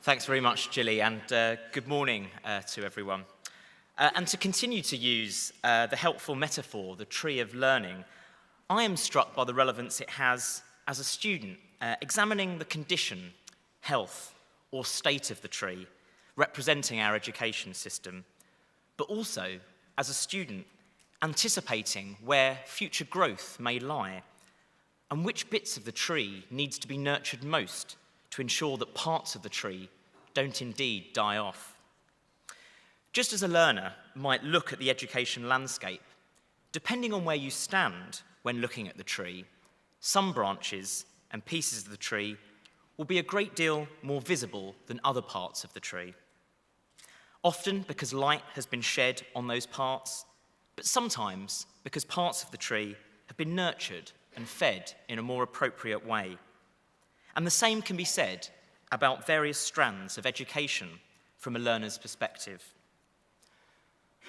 Thanks very much, Gilly, and good morning to everyone. And to continue to use the helpful metaphor, the tree of learning, I am struck by the relevance it has as a student, examining the condition, health, or state of the tree, representing our education system, but also as a student, anticipating where future growth may lie, and which bits of the tree needs to be nurtured most to ensure that parts of the tree don't indeed die off. Just as a learner might look at the education landscape, depending on where you stand when looking at the tree, some branches and pieces of the tree will be a great deal more visible than other parts of the tree. Often because light has been shed on those parts, but sometimes because parts of the tree have been nurtured and fed in a more appropriate way. And the same can be said about various strands of education from a learner's perspective.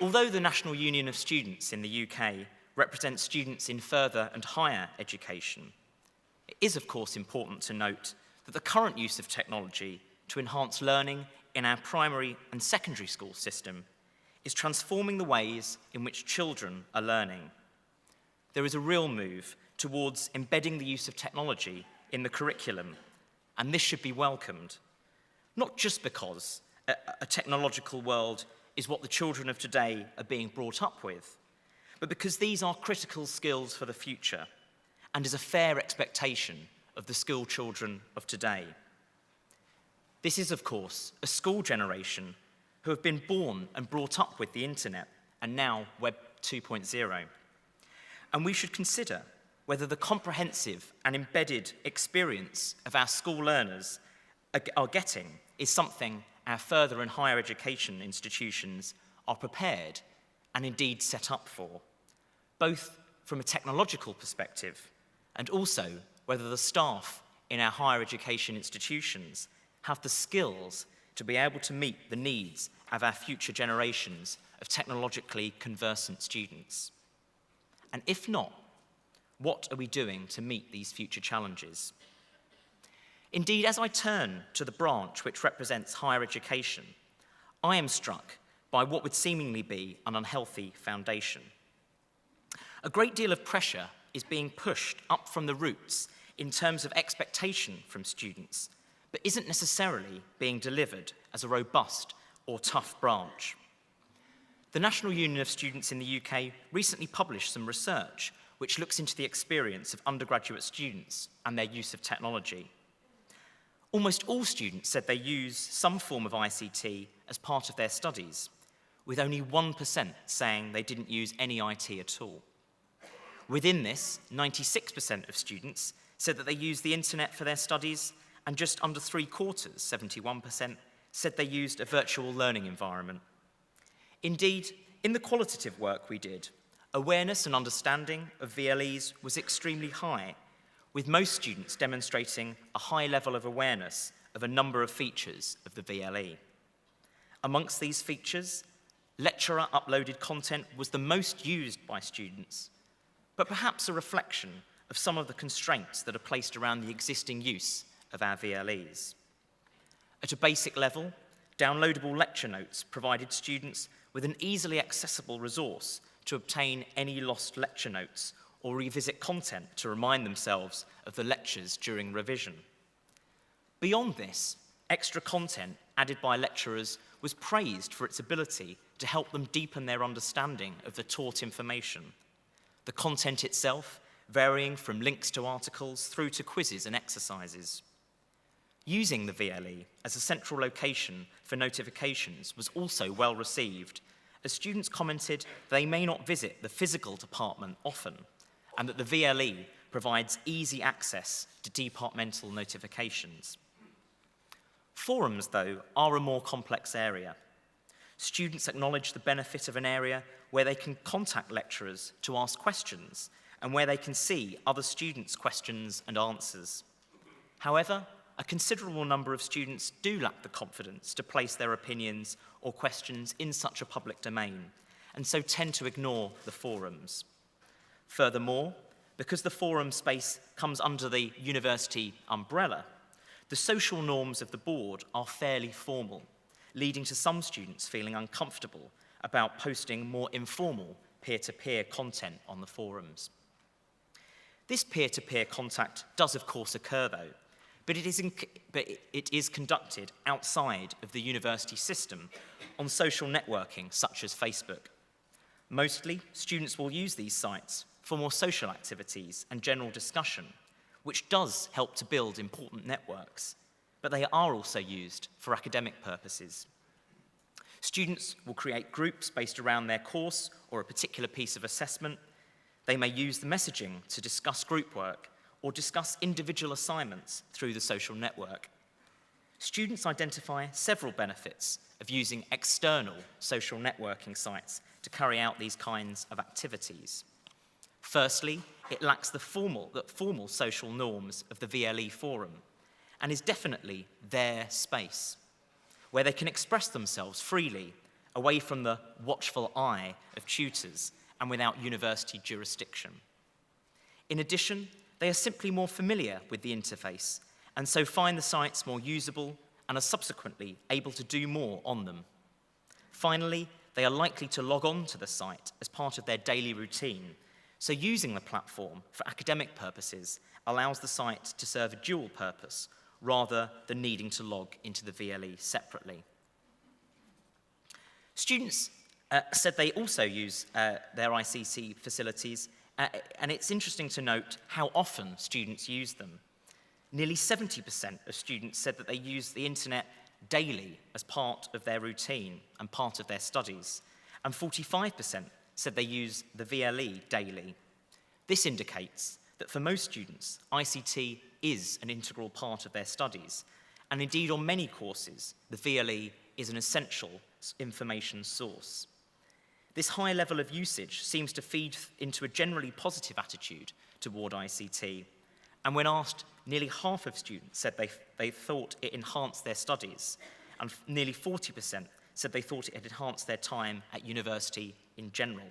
Although the National Union of Students in the UK represents students in further and higher education, it is of course important to note that the current use of technology to enhance learning in our primary and secondary school system is transforming the ways in which children are learning. There is a real move towards embedding the use of technology in the curriculum, and this should be welcomed, not just because a technological world is what the children of today are being brought up with, but because these are critical skills for the future and is a fair expectation of the school children of today. This is, of course, a school generation who have been born and brought up with the internet and now Web 2.0. And we should consider whether the comprehensive and embedded experience of our school learners are getting is something our further and higher education institutions are prepared and indeed set up for, both from a technological perspective and also whether the staff in our higher education institutions have the skills to be able to meet the needs of our future generations of technologically conversant students. And if not, what are we doing to meet these future challenges? Indeed, as I turn to the branch which represents higher education, I am struck by what would seemingly be an unhealthy foundation. A great deal of pressure is being pushed up from the roots in terms of expectation from students, but isn't necessarily being delivered as a robust or tough branch. The National Union of Students in the UK recently published some research which looks into the experience of undergraduate students and their use of technology. Almost all students said they use some form of ICT as part of their studies, with only 1% saying they didn't use any IT at all. Within this, 96% of students said that they use the internet for their studies, and just under 3/4, 71%, said they used a virtual learning environment. Indeed, in the qualitative work we did, awareness and understanding of VLEs was extremely high, with most students demonstrating a high level of awareness of a number of features of the VLE. Amongst these features, lecturer-uploaded content was the most used by students, but perhaps a reflection of some of the constraints that are placed around the existing use of our VLEs. At a basic level, downloadable lecture notes provided students with an easily accessible resource to obtain any lost lecture notes or revisit content to remind themselves of the lectures during revision. Beyond this, extra content added by lecturers was praised for its ability to help them deepen their understanding of the taught information, the content itself varying from links to articles through to quizzes and exercises. Using the VLE as a central location for notifications was also well received, as students commented they may not visit the physical department often, and that the VLE provides easy access to departmental notifications. Forums, though, are a more complex area. Students acknowledge the benefit of an area where they can contact lecturers to ask questions and where they can see other students' questions and answers. However, a considerable number of students do lack the confidence to place their opinions or questions in such a public domain, and so tend to ignore the forums. Furthermore, because the forum space comes under the university umbrella, The social norms of the board are fairly formal, leading to some students feeling uncomfortable about posting more informal peer-to-peer content on the forums. This peer-to-peer contact does of course occur though, but it is conducted outside of the university system on social networking such as Facebook. Mostly, students will use these sites for more social activities and general discussion, which does help to build important networks, but they are also used for academic purposes. Students will create groups based around their course or a particular piece of assessment. They may use the messaging to discuss group work or discuss individual assignments through the social network. Students identify several benefits of using external social networking sites to carry out these kinds of activities. Firstly, it lacks the formal social norms of the VLE forum and is definitely their space, where they can express themselves freely, away from the watchful eye of tutors and without university jurisdiction. In addition, they are simply more familiar with the interface and so find the sites more usable and are subsequently able to do more on them. Finally, they are likely to log on to the site as part of their daily routine, so using the platform for academic purposes allows the site to serve a dual purpose rather than needing to log into the VLE separately. Students said they also use their ICT facilities, and it's interesting to note how often students use them. Nearly 70% of students said that they use the internet daily as part of their routine and part of their studies, and 45% said they use the VLE daily. This indicates that for most students, ICT is an integral part of their studies, and indeed on many courses, the VLE is an essential information source. This high level of usage seems to feed into a generally positive attitude toward ICT, and when asked, nearly half of students said they thought it enhanced their studies, and nearly 40% said they thought it had enhanced their time at university in general.